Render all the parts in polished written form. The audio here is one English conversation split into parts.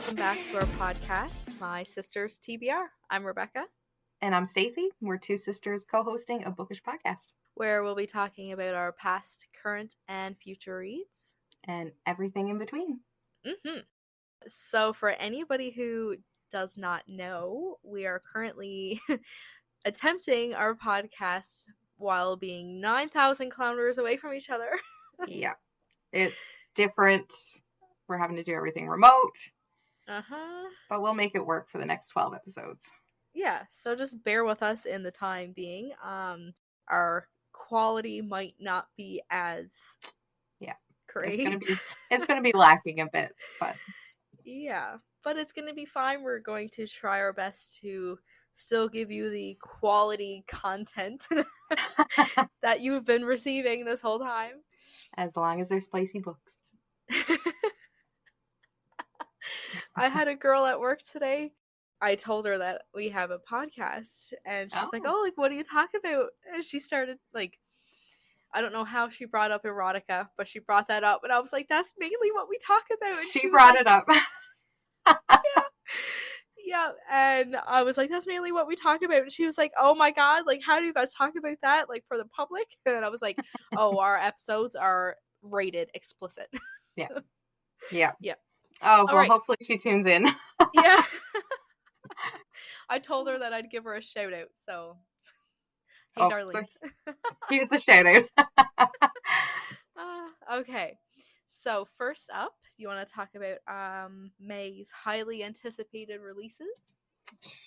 welcome back to our podcast, My Sisters TBR. I'm Rebecca. And I'm Stacy. We're two sisters co-hosting a bookish podcast, where we'll be talking about our past, current, and future reads. And everything in between. Mm-hmm. So for anybody who does not know, we are currently attempting our podcast while being 9,000 kilometers away from each other. Yeah. It's different. We're having to do everything remote. But we'll make it work for the next 12 episodes. Yeah, so just bear with us in the time being. Our quality might not be as great. It's gonna be lacking a bit, but yeah, but it's gonna be fine. We're going to try our best to still give you the quality content that you've been receiving this whole time. As long as they're spicy books. I had a girl at work today. I told her that we have a podcast, and she's like, "Oh, like, what do you talk about?" And she started, like, I don't know how she brought up erotica, but she brought that up, and I was like, "That's mainly what we talk about." And she brought it up. Yeah, and I was like, "That's mainly what we talk about." And she was like, "Oh my god, like, how do you guys talk about that, like, for the public?" And I was like, "Oh, our episodes are rated explicit." Yeah. Oh, well, hopefully she tunes in. Yeah. I told her that I'd give her a shout out, so hey, darling. So here's the shout out. Okay, so first up, you want to talk about May's highly anticipated releases?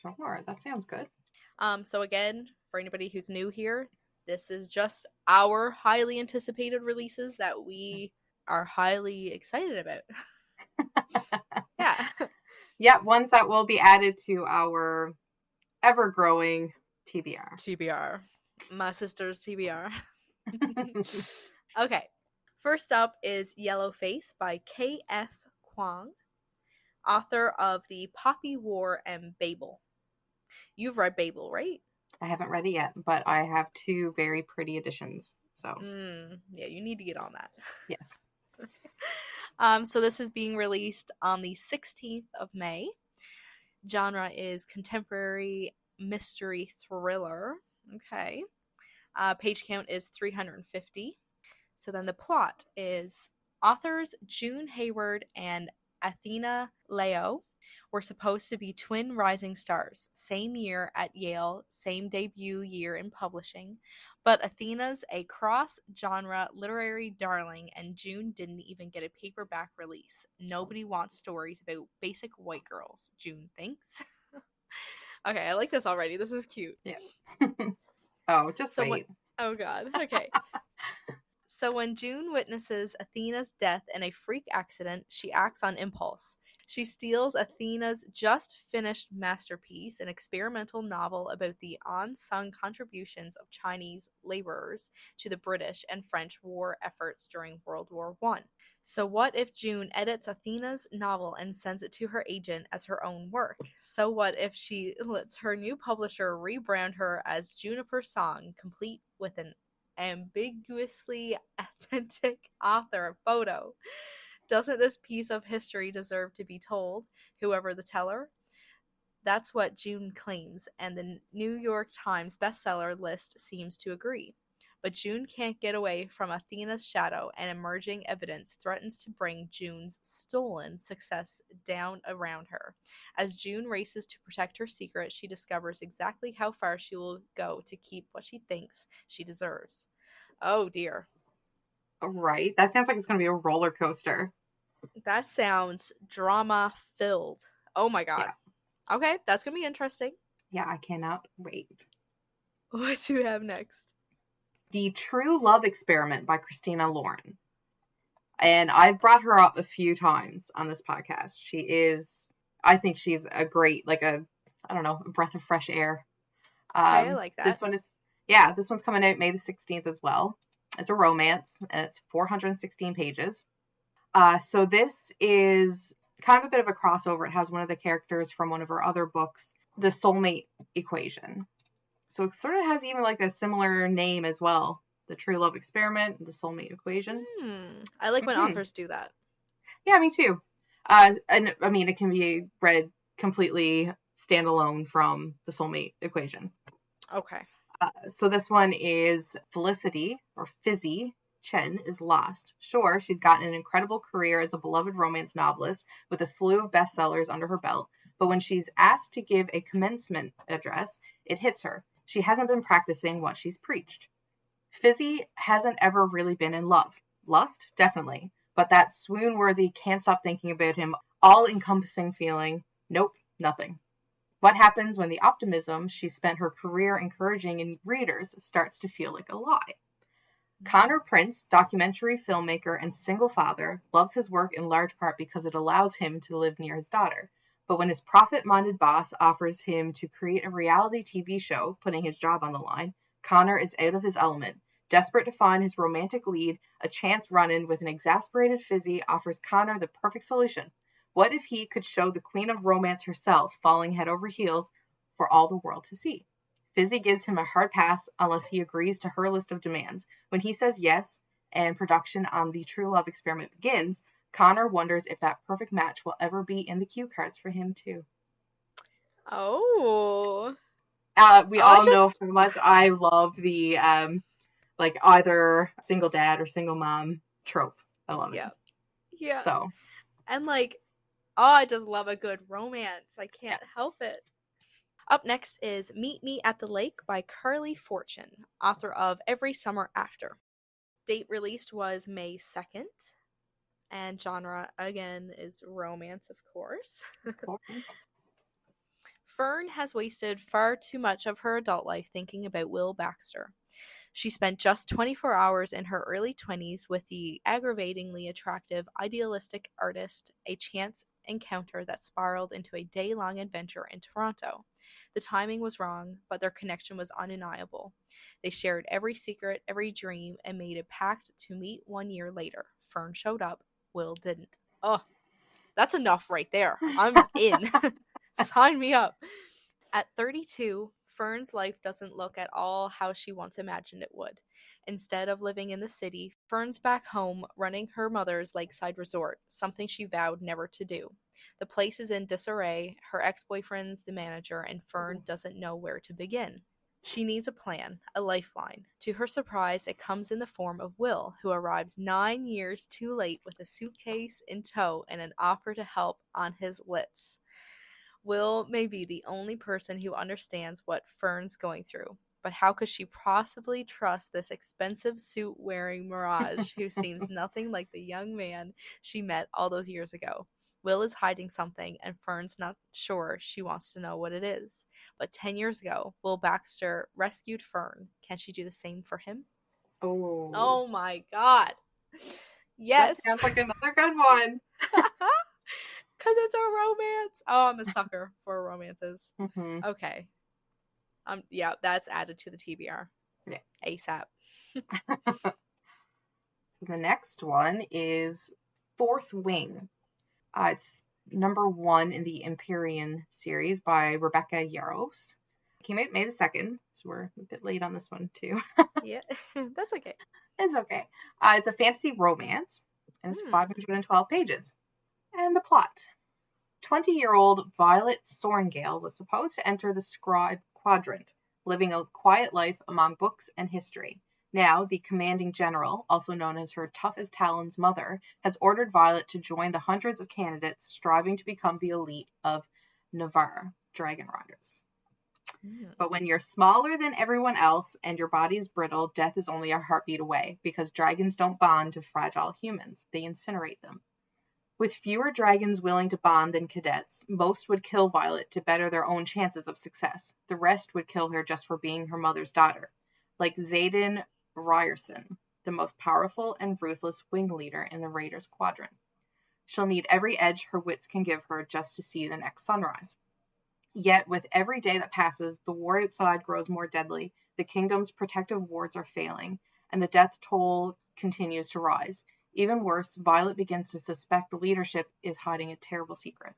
Sure, that sounds good. So again, for anybody who's new here, this is just our highly anticipated releases that we are highly excited about. Yeah, ones that will be added to our ever-growing TBR. My Sisters TBR. Okay. First up is Yellowface by K.F. Kuang, author of The Poppy War and Babel. You've read Babel, right? I haven't read it yet, but I have two very pretty editions. So yeah, you need to get on that. Yeah. So this is being released on the 16th of May. Genre is contemporary mystery thriller. Okay. Page count is 350. So then the plot is authors June Hayward and Athena Leo were supposed to be twin rising stars, same year at Yale, same debut year in publishing, but Athena's a cross-genre literary darling and June didn't even get a paperback release. Nobody wants stories about basic white girls, June thinks. Okay, I like this already. This is cute. Yeah. Oh, just wait. Oh, God. Okay. So when June witnesses Athena's death in a freak accident, she acts on impulse. She steals Athena's just-finished masterpiece, an experimental novel about the unsung contributions of Chinese laborers to the British and French war efforts during World War I. So what if June edits Athena's novel and sends it to her agent as her own work? So what if she lets her new publisher rebrand her as Juniper Song, complete with an ambiguously authentic author photo? Doesn't this piece of history deserve to be told, whoever the teller? That's what June claims, and the New York Times bestseller list seems to agree. But June can't get away from Athena's shadow, and emerging evidence threatens to bring June's stolen success down around her. As June races to protect her secret, she discovers exactly how far she will go to keep what she thinks she deserves. Oh, dear. Right. That sounds like it's going to be a roller coaster. That sounds drama-filled. Oh, my God. Yeah. Okay, that's going to be interesting. Yeah, I cannot wait. What do you have next? The True Love Experiment by Christina Lauren. And I've brought her up a few times on this podcast. I think she's a great, like a breath of fresh air. Okay, I like that. This one's coming out May the 16th as well. It's a romance, and it's 416 pages. So this is kind of a bit of a crossover. It has one of the characters from one of her other books, The Soulmate Equation. So it sort of has even like a similar name as well. The True Love Experiment, The Soulmate Equation. I like when authors do that. Yeah, me too. And I mean, it can be read completely standalone from the soulmate equation. Okay. So this one is Felicity, or Fizzy Chen, is lost. Sure, she's gotten an incredible career as a beloved romance novelist with a slew of bestsellers under her belt, but when she's asked to give a commencement address, it hits her. She hasn't been practicing what she's preached. Fizzy hasn't ever really been in love. Lust? Definitely. But that swoon-worthy, can't stop thinking about him, all-encompassing feeling? Nope, nothing. What happens when the optimism she spent her career encouraging in readers starts to feel like a lie? Connor Prince, documentary filmmaker and single father, loves his work in large part because it allows him to live near his daughter. But when his profit-minded boss offers him to create a reality TV show, putting his job on the line, Connor is out of his element. Desperate to find his romantic lead, a chance run-in with an exasperated Fizzy offers Connor the perfect solution. What if he could show the queen of romance herself falling head over heels for all the world to see? Fizzy gives him a hard pass unless he agrees to her list of demands. When he says yes, and production on the true love experiment begins, Connor wonders if that perfect match will ever be in the cue cards for him too. Oh. We all know how much I love the like either single dad or single mom trope. I love it. Yeah. So. And like, I just love a good romance. I can't help it. Up next is Meet Me at the Lake by Carley Fortune, author of Every Summer After. Date released was May 2nd. And genre, again, is romance, of course. Fern has wasted far too much of her adult life thinking about Will Baxter. She spent just 24 hours in her early 20s with the aggravatingly attractive, idealistic artist, a chance encounter that spiraled into a day-long adventure in Toronto. The timing was wrong, but their connection was undeniable. They shared every secret, every dream, and made a pact to meet 1 year later. Fern showed up, Will didn't. Oh, that's enough right there. I'm in. Sign me up. At 32, Fern's life doesn't look at all how she once imagined it would. Instead of living in the city, Fern's back home running her mother's lakeside resort, something she vowed never to do. The place is in disarray, her ex-boyfriend's the manager, and Fern doesn't know where to begin. She needs a plan, a lifeline. To her surprise, it comes in the form of Will, who arrives 9 years too late with a suitcase in tow and an offer to help on his lips. Will may be the only person who understands what Fern's going through, but how could she possibly trust this expensive suit-wearing mirage who seems nothing like the young man she met all those years ago? Will is hiding something, and Fern's not sure she wants to know what it is. But 10 years ago, Will Baxter rescued Fern. Can she do the same for him? Oh my god. Yes. That sounds like another good one. Because it's a romance. Oh, I'm a sucker for romances. Mm-hmm. Okay. Yeah, that's added to the TBR. Yeah. ASAP. The next one is Fourth Wing. It's number 1 in the Empyrean series by Rebecca Yarros. It came out May the 2nd, so we're a bit late on this one too. Yeah, that's okay. It's okay. It's a fantasy romance, and it's 512 pages. And the plot. 20-year-old Violet Sorengale was supposed to enter the Scribe Quadrant, living a quiet life among books and history. Now, the commanding general, also known as her tough as talons mother, has ordered Violet to join the hundreds of candidates striving to become the elite of Navarre, dragon riders. But when you're smaller than everyone else and your body is brittle, death is only a heartbeat away, because dragons don't bond to fragile humans. They incinerate them. With fewer dragons willing to bond than cadets, most would kill Violet to better their own chances of success. The rest would kill her just for being her mother's daughter. Like Xaden Ryerson, the most powerful and ruthless wing leader in the Raiders Quadrant. She'll need every edge her wits can give her just to see the next sunrise. Yet, with every day that passes, the war outside grows more deadly, the kingdom's protective wards are failing, and the death toll continues to rise. Even worse, Violet begins to suspect the leadership is hiding a terrible secret.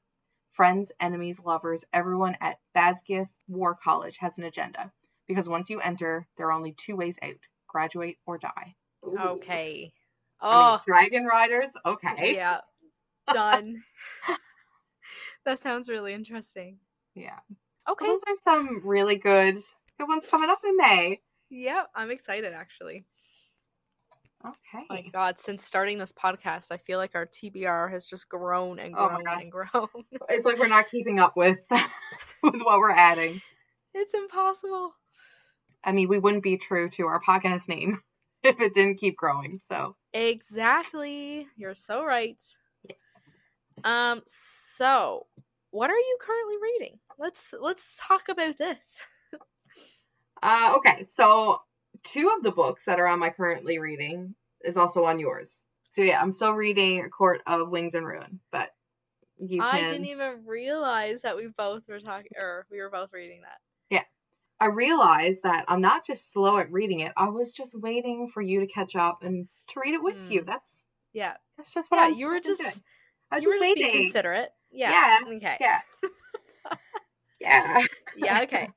Friends, enemies, lovers, everyone at Badsgith War College has an agenda, because once you enter, there are only 2 ways out. Graduate or die. Okay. I mean, dragon riders? Okay. Yeah. Done. That sounds really interesting. Yeah. Okay. Well, those are some really good ones coming up in May. Yeah, I'm excited actually. Okay. My God, since starting this podcast, I feel like our TBR has just grown and Oh my grown God. and grown. It's like we're not keeping up with with what we're adding. It's impossible. I mean, we wouldn't be true to our podcast name if it didn't keep growing. So Exactly. You're so right. yes. So what are you currently reading? Let's talk about this. Okay, so 2 of the books that are on my currently reading is also on yours. So yeah, I'm still reading A Court of Wings and Ruin, but you can. I didn't even realize that we both were talking, or we were both reading that. Yeah, I realized that I'm not just slow at reading it. I was just waiting for you to catch up and to read it with you. That's just what I'm. You were just. Doing. I was you just were just waiting. being considerate. Yeah. Okay. Yeah. Yeah. Yeah. Okay.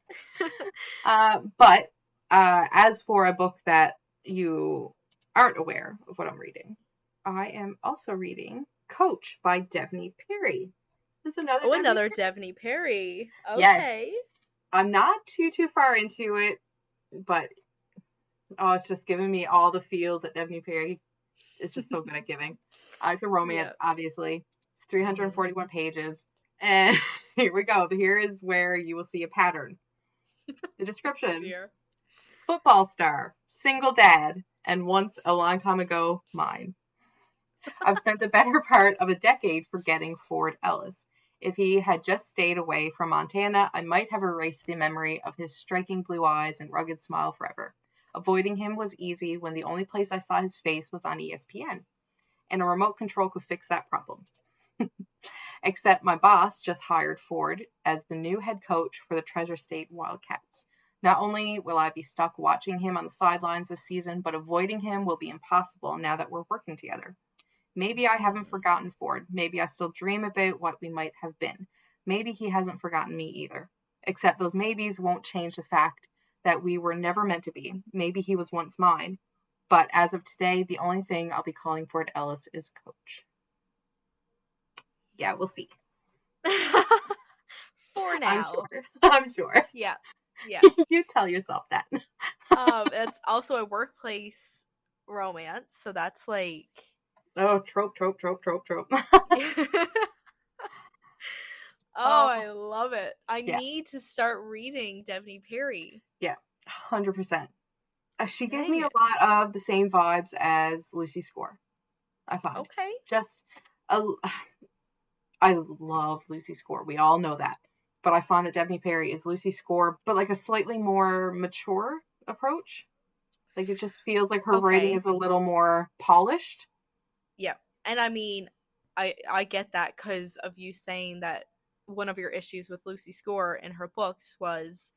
But as for a book that you aren't aware of what I'm reading, I am also reading Coach by Devney Perry. This is another Devney Perry. Okay. Yes. I'm not too far into it, but it's just giving me all the feels that Devney Perry is just so good at giving. It's a romance, obviously. It's 341 pages. And here we go. Here is where you will see a pattern. The description. Dear. Football star, single dad, and once a long time ago, mine. I've spent the better part of a decade forgetting Ford Ellis. If he had just stayed away from Montana, I might have erased the memory of his striking blue eyes and rugged smile forever. Avoiding him was easy when the only place I saw his face was on ESPN. And a remote control could fix that problem. Except my boss just hired Ford as the new head coach for the Treasure State Wildcats. Not only will I be stuck watching him on the sidelines this season, but avoiding him will be impossible now that we're working together. Maybe I haven't forgotten Ford. Maybe I still dream about what we might have been. Maybe he hasn't forgotten me either. Except those maybes won't change the fact that we were never meant to be. Maybe he was once mine. But as of today, the only thing I'll be calling Ford Ellis is coach. Yeah, we'll see. For now. I'm sure. Yeah. Yeah. You tell yourself that. It's also a workplace romance, so that's like trope. I love it. I need to start reading Devney Perry. Yeah, 100%. She gives me a lot of the same vibes as Lucy Score, I find. Okay. I love Lucy Score. We all know that. But I find that Devney Perry is Lucy Score, but like a slightly more mature approach. Like it just feels like her writing is a little more polished. Yeah. And I mean, I get that because of you saying that one of your issues with Lucy Score in her books was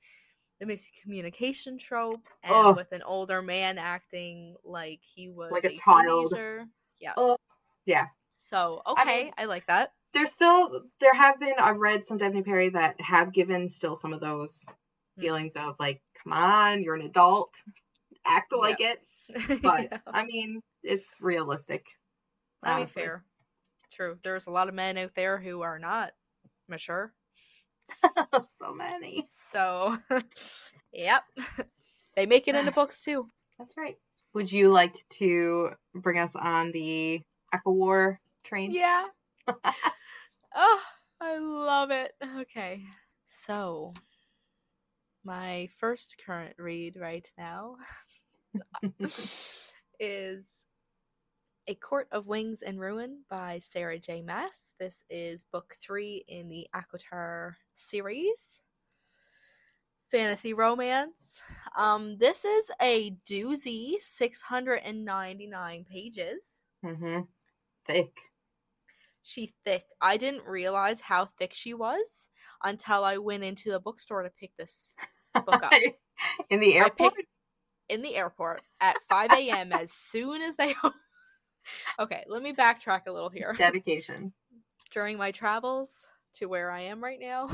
the miscommunication trope and with an older man acting like he was like a child. Teenager. Yeah. Yeah. So, okay, I like that. There have been, I've read some Devney Perry that have given still some of those feelings of like, come on, you're an adult, act like it. But, I mean, it's realistic. I mean, fair. True. There's a lot of men out there who are not mature. So many. So, yep. They make it into books too. That's right. Would you like to bring us on the AquaWar train? Yeah. Oh, I love it. Okay. So, my first current read right now is A Court of Wings and Ruin by Sarah J. Maas. This is book 3 in the ACOTAR series. Fantasy romance. This is a doozy, 699 pages. Thick. She thick. I didn't realize how thick she was until I went into the bookstore to pick this book up. In the airport? In the airport at 5 a.m. as soon as they open. Okay, let me backtrack a little here. Dedication. During my travels to where I am right now,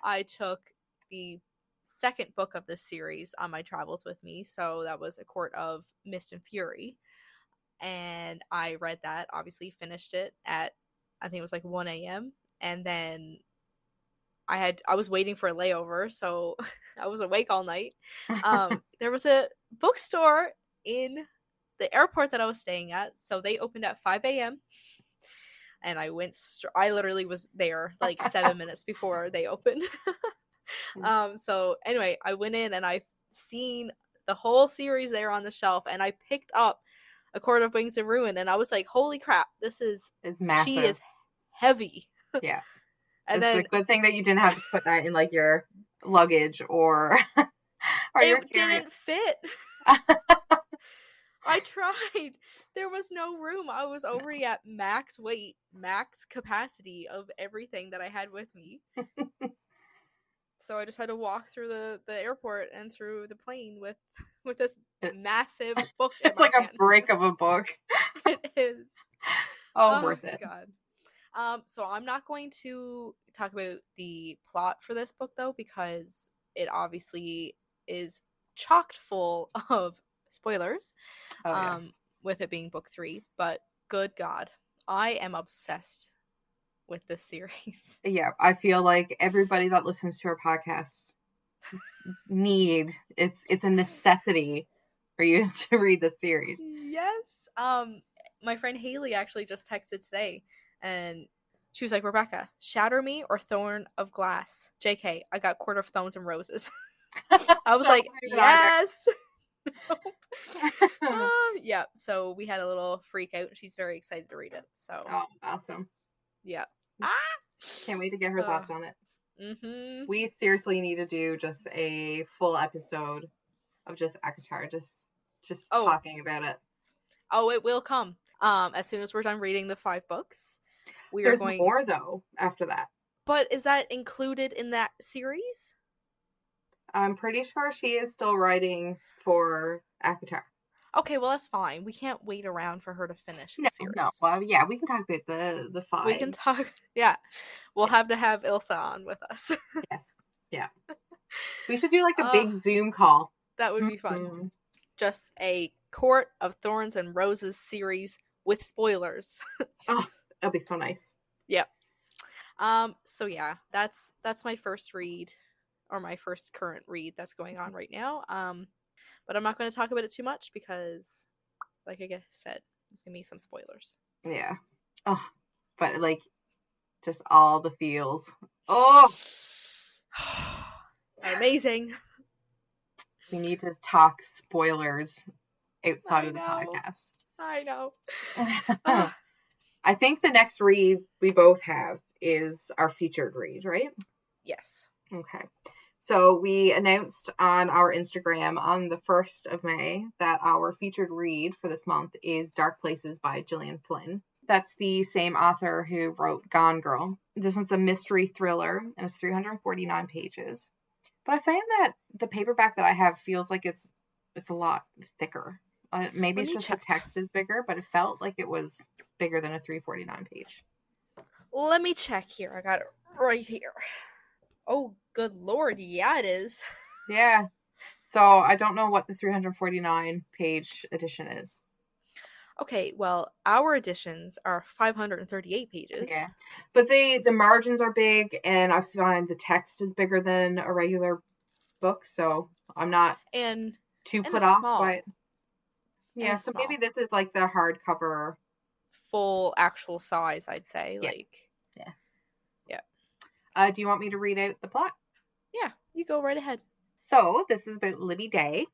I took the second book of this series on my travels with me. So that was A Court of Mist and Fury. And I read that, obviously finished it at I think it was like 1 a.m. And then I was waiting for a layover, so I was awake all night. There was a bookstore in the airport that I was staying at, so they opened at 5 a.m. And I went. I literally was there like 7 minutes before they opened. So anyway, I went in and I seen the whole series there on the shelf, and I picked up A Court of Wings and Ruin, and I was like, "Holy crap! It's massive. She is heavy." Yeah. And it's then a good thing that you didn't have to put that in like your luggage or your it didn't fit. I tried. There was no room. I was already at max weight, max capacity of everything that I had with me. So I just had to walk through the airport and through the plane with this massive book. It's like a brick of a book. It is. Oh, worth it. God. So I'm not going to talk about the plot for this book though, because it obviously is chocked full of spoilers. With it being book 3, but good God, I am obsessed with this series. Yeah, I feel like everybody that listens to our podcast it's a necessity for you to read the series. Yes. My friend Haley actually just texted today, and she was like, "Rebecca, Shatter Me or Thorn of Glass? JK, I got Court of Thorns and Roses." I was like, yes. Yeah, so we had a little freak out, and she's very excited to read it. So awesome. Yeah. Can't wait to get her thoughts on it. Mm-hmm. We seriously need to do just a full episode of just ACOTAR, just talking about it. Oh, it will come. As soon as we're done reading the 5 books, There's more though after that. But is that included in that series? I'm pretty sure she is still writing for ACOTAR. Okay, well that's fine. We can't wait around for her to finish the series. No. Well, yeah, we can talk about the 5. We can talk. Yeah, we'll have to have Ilsa on with us. Yes. Yeah. We should do like a big Zoom call. That would be fun. Just a Court of Thorns and Roses series with spoilers. That'd be so nice. Yep. So yeah, that's my first read, or my first current read that's going on right now. But I'm not going to talk about it too much because, like I said, there's going to be some spoilers. Yeah. Oh, but like, just all the feels. Oh, amazing. We need to talk spoilers outside of the podcast. I know. I think the next read we both have is our featured read, right? Yes. Okay. So we announced on our Instagram on the 1st of May that our featured read for this month is Dark Places by Gillian Flynn. That's the same author who wrote Gone Girl. This one's a mystery thriller and it's 349 pages. But I find that the paperback that I have feels like it's a lot thicker. Maybe it's just the text is bigger, but it felt like it was bigger than a 349 page. Let me check here. I got it right here. Oh, good Lord. Yeah, it is. Yeah. So I don't know what the 349 page edition is. Okay, well, our editions are 538 pages. Yeah. But the margins are big, and I find the text is bigger than a regular book, so I'm not too put off by it. Yeah, so maybe this is like the hardcover. Full actual size, I'd say. Yeah. Yeah. Do you want me to read out the plot? Yeah, you go right ahead. So, this is about Libby Day.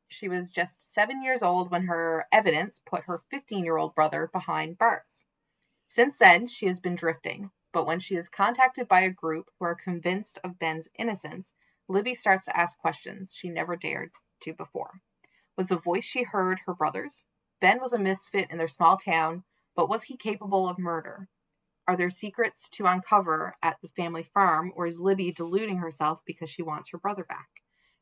She was just 7 years old when her evidence put her 15-year-old brother behind bars. Since then, she has been drifting, but when she is contacted by a group who are convinced of Ben's innocence, Libby starts to ask questions she never dared to before. Was the voice she heard her brother's? Ben was a misfit in their small town, but was he capable of murder? Are there secrets to uncover at the family farm, or is Libby deluding herself because she wants her brother back?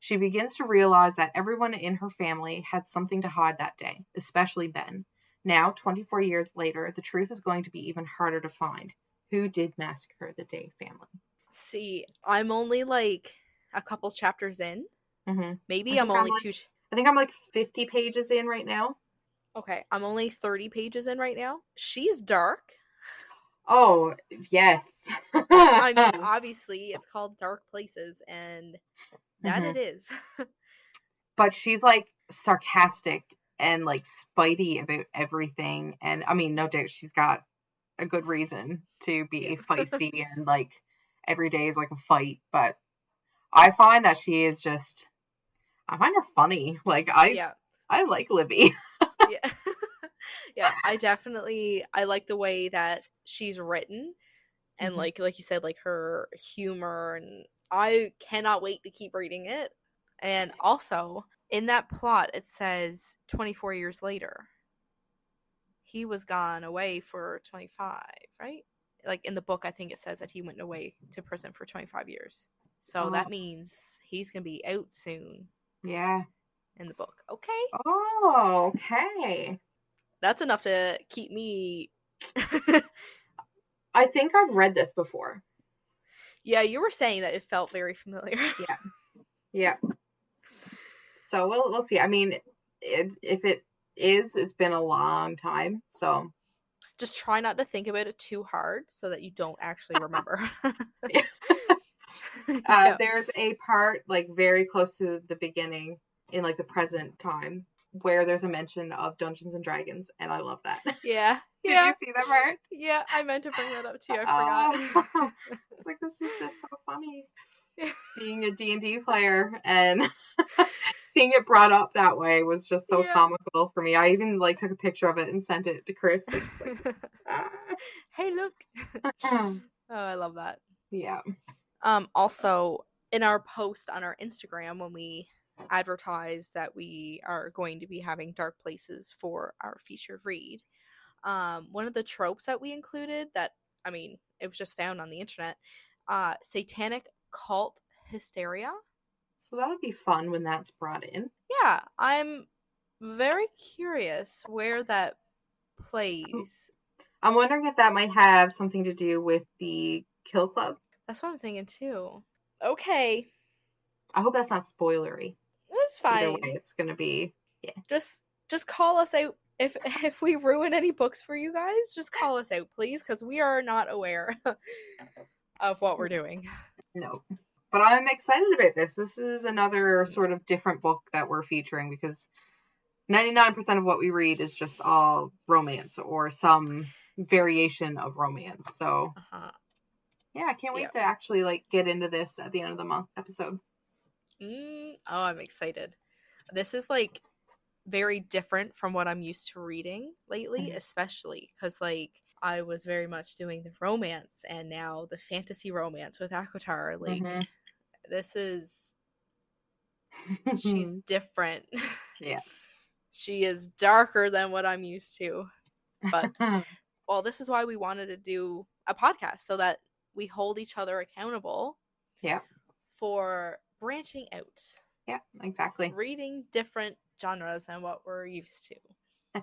She begins to realize that everyone in her family had something to hide that day, especially Ben. Now, 24 years later, the truth is going to be even harder to find. Who did massacre the Day family? See, I'm only like a couple chapters in. Mm-hmm. Maybe I'm only I think I'm like 50 pages in right now. Okay, I'm only 30 pages in right now. She's dark. Oh, yes. I mean, obviously, it's called Dark Places, and that Mhm. it is. But she's like sarcastic and like spitey about everything. And I mean, no doubt she's got a good reason to Yeah. be feisty and like every day is like a fight. But I find that she is just, I find her funny. Like Yeah. I like Libby. Yeah. Yeah, I like the way that she's written, and Mhm. like you said, like her humor, and I cannot wait to keep reading it. And also, in that plot it says 24 years later. He was gone away for 25, right? Like in the book I think it says that he went away to prison for 25 years. So Oh, that means he's going to be out soon yeah. in the book. Okay. Oh, okay. That's enough to keep me. I think I've read this before. Yeah, you were saying that it felt very familiar. Yeah. Yeah. So we'll see. I mean, if it is, it's been a long time. So Just try not to think about it too hard so that you don't actually remember. Yeah. there's a part like very close to the beginning in like the present time where there's a mention of Dungeons and Dragons, and I love that. Yeah. Did you Yeah. see that part? Yeah, I meant to bring that up too. I forgot. Oh, it's like this is just so funny. Being a D&D player and seeing it brought up that way was just so Yeah. comical for me. I even like took a picture of it and sent it to Chris. It's like, Hey, look. ah. Oh, I love that. Yeah. Also, in our post on our Instagram, when we advertised that we are going to be having Dark Places for our featured read, one of the tropes that we included that, I mean, it was just found on the internet, satanic cult hysteria. So that'll be fun when that's brought in. Yeah, I'm very curious where that plays. I'm wondering if that might have something to do with the Kill Club. That's what I'm thinking too. Okay, I hope that's not spoilery. that's Either way, fine. it's gonna be, yeah. Just call us out if we ruin any books for you guys. Just call us out, please, because we are not aware of what we're doing. No. But I'm excited about this. This is another sort of different book that we're featuring because 99% of what we read is just all romance or some variation of romance. So Uh-huh. yeah, I can't Yeah. wait to actually like get into this at the end of the month episode. Oh, I'm excited. This is like very different from what I'm used to reading lately, especially because like I was very much doing the romance and now the fantasy romance with Akatar. Like this is she's different. Yeah. She is darker than what I'm used to. But well, this is why we wanted to do a podcast so that we hold each other accountable. Yeah. For branching out. Yeah, exactly. Reading different genres than what we're used to.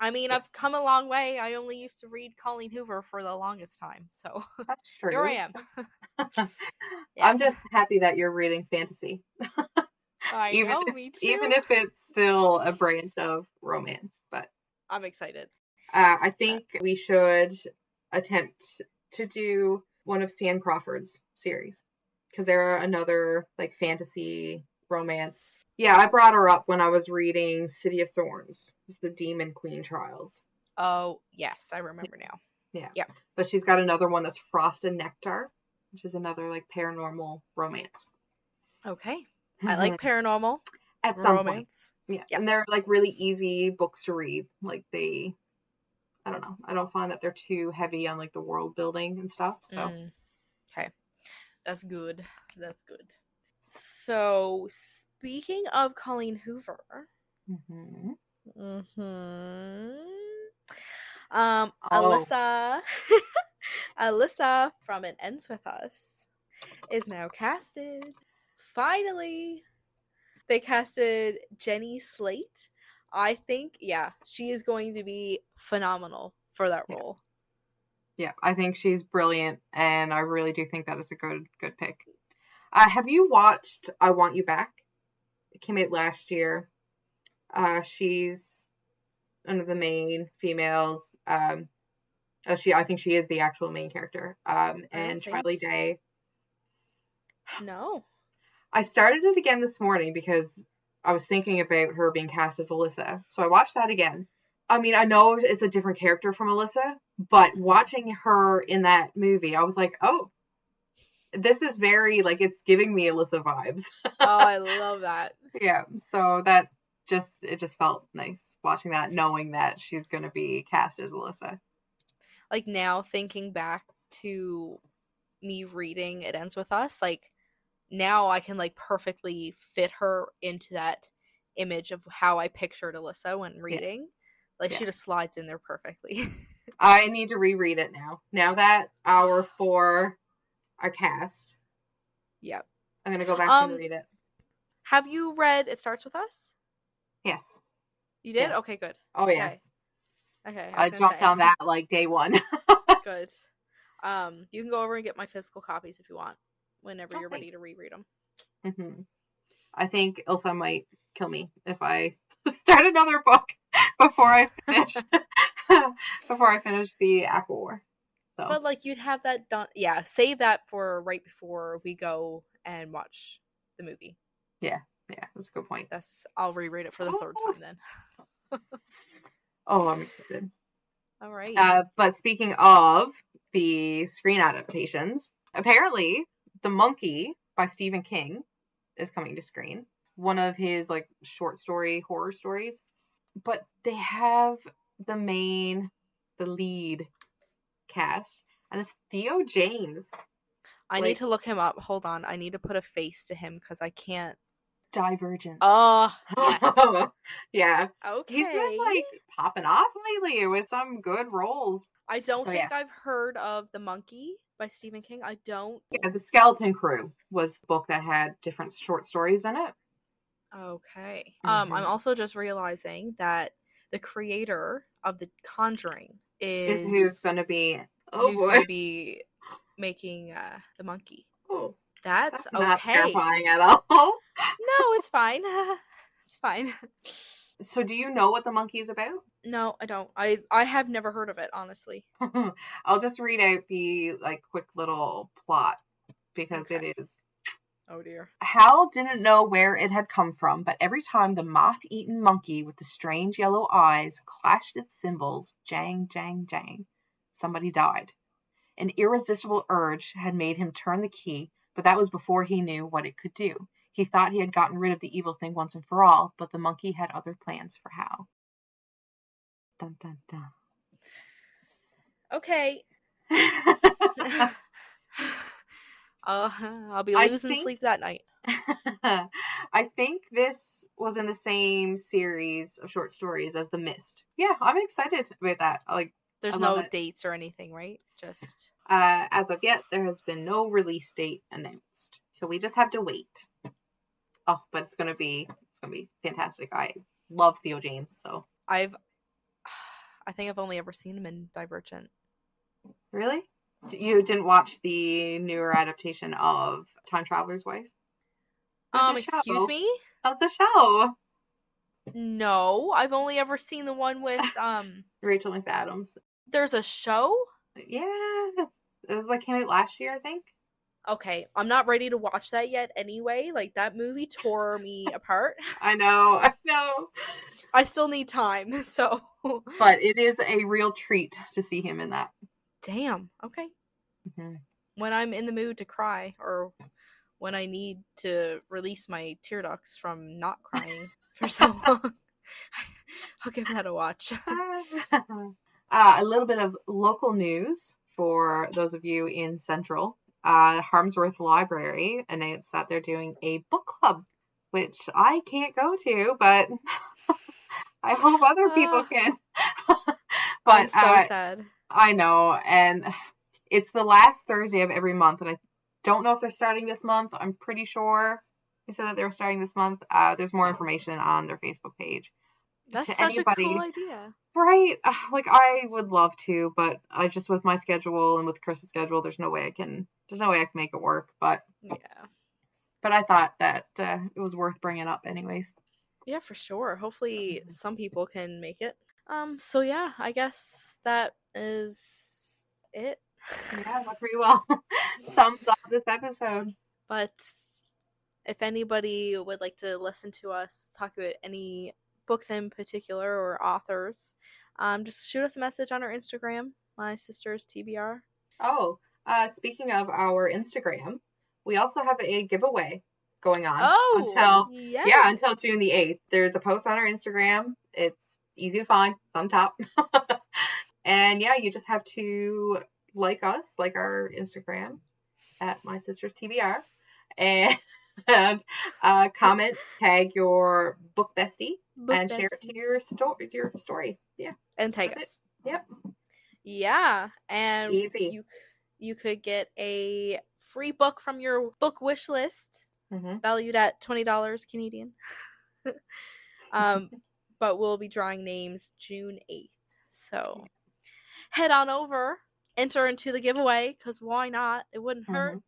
I mean, I've come a long way. I only used to read Colleen Hoover for the longest time, so That's true. here I am. Yeah. I'm just happy that you're reading fantasy. I know, me too. Even if it's still a branch of romance, but I'm excited. I think we should attempt to do one of Stan Crawford's series because they're another like fantasy romance. Yeah, I brought her up when I was reading City of Thorns. It's the Demon Queen Trials. Oh, yes, I remember now. Yeah. But she's got another one that's Frost and Nectar, which is another like paranormal romance. Okay. I like paranormal At some romance. Point. Yeah. And they're like really easy books to read. Like I don't know. I don't find that they're too heavy on like the world building and stuff. So okay. That's good. That's good. So speaking of Colleen Hoover. Alyssa Alyssa from It Ends With Us is now casted. Finally. They casted Jenny Slate. I think, she is going to be phenomenal for that role. Yeah, I think she's brilliant, and I really do think that is a good pick. Have you watched I Want You Back? It came out last year. She's one of the main females. I think she is the actual main character. I don't And think. Charlie Day. No. I started it again this morning because I was thinking about her being cast as Alyssa. So I watched that again. I mean, I know it's a different character from Alyssa, but watching her in that movie, I was like, oh, this is very, like, it's giving me Alyssa vibes. Oh, I love that. Yeah, so it just felt nice watching that, knowing that she's going to be cast as Alyssa. Like now thinking back to me reading It Ends With Us, like now I can like perfectly fit her into that image of how I pictured Alyssa when Yeah, reading. Like yeah. she just slides in there perfectly. I need to reread it now. Now that our four are cast, Yep. I'm going to go back and Um, read it. have you read It Starts With Us? Yes. You did? Yes. Okay, good. Oh, yes. Okay. Okay, I I was gonna jumped say. on that like day one. Good. You can go over and get my physical copies if you want, whenever you're Okay. ready to reread them. Mm-hmm. I think Ilsa might kill me if I start another book before I finish the Aqua War. So But like you'd have that done. Yeah, save that for right before we go and watch the movie. yeah, that's a good point. I'll reread it for the third time then. Oh, I'm excited. All right. But speaking of the screen adaptations, apparently The Monkey by Stephen King is coming to screen. One of his like short story horror stories. But they have the lead cast, and it's Theo James. I need to look him up. Hold on. I need to put a face to him because I can't. Divergent. Oh, yes. Yeah. Okay. He's been like popping off lately with some good roles. I don't think I've heard of The Monkey by Stephen King. I don't. Yeah, The Skeleton Crew was a book that had different short stories in it. Okay. Mm-hmm. I'm also just realizing that the creator of The Conjuring is who's going to be going to be making The Monkey. Oh, that's not okay. terrifying at all. No, it's fine. It's fine. So do you know what The Monkey is about? No, I don't. I have never heard of it, honestly. I'll just read out the like quick little plot because Okay. it is. Oh dear. Hal didn't know where it had come from, but every time the moth-eaten monkey with the strange yellow eyes clashed its cymbals, jang, jang, jang, somebody died. An irresistible urge had made him turn the key, but that was before he knew what it could do. He thought he had gotten rid of the evil thing once and for all, but the monkey had other plans for Hal. Dun, dun, dun. Okay. I'll be losing sleep that night. I think this was in the same series of short stories as The Mist. Yeah, I'm excited about that. There's no dates or anything, right? Just as of yet, there has been no release date announced, so we just have to wait. Oh, but it's gonna be fantastic. I love Theo James, so I think I've only ever seen him in Divergent. Really? You didn't watch the newer adaptation of Time Traveler's Wife? Excuse me? How's the show? No, I've only ever seen the one with Rachel McAdams. There's a show? Yeah, it like came out last year, I think. Okay, I'm not ready to watch that yet anyway. Like, that movie tore me apart. I know. I still need time, so. But it is a real treat to see him in that. Damn, okay. Mm-hmm. When I'm in the mood to cry, or when I need to release my tear ducts from not crying for so long, I'll give that a watch. A little bit of local news for those of you in Central. Harmsworth Library announced that they're doing a book club, which I can't go to, but I hope other people can. But I'm so sad. I know, and it's the last Thursday of every month, and I don't know if they're starting this month. I'm pretty sure they said that they were starting this month. There's more information on their Facebook page. That's such a cool idea. Right? Like, I would love to, but I just, with my schedule and with Chris's schedule, there's no way I can make it work. But yeah. But I thought that it was worth bringing up anyways. Yeah, for sure. Hopefully some people can make it. So yeah, I guess that is it. Yeah, that pretty well sums up this episode. But if anybody would like to listen to us talk about any books in particular or authors, just shoot us a message on our Instagram, My Sisters TBR. Oh, speaking of our Instagram, we also have a giveaway going on Oh, yes. until June the 8th. There's a post on our Instagram. It's easy to find. It's on top. And yeah, you just have to like us, like our Instagram at My Sisters TBR, and comment, tag your book bestie, share it to your story. Yeah, and tag us. Yep. Yeah, and easy. You could get a free book from your book wish list, valued at $20 Canadian. But we'll be drawing names June 8th. So head on over, enter into the giveaway, because why not? It wouldn't hurt.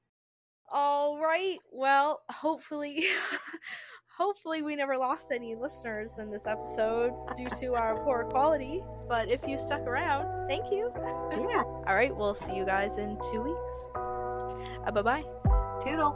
All right. Well, hopefully we never lost any listeners in this episode due to our poor quality. But if you stuck around, thank you. Yeah. All right. We'll see you guys in 2 weeks. Bye-bye. Toodles.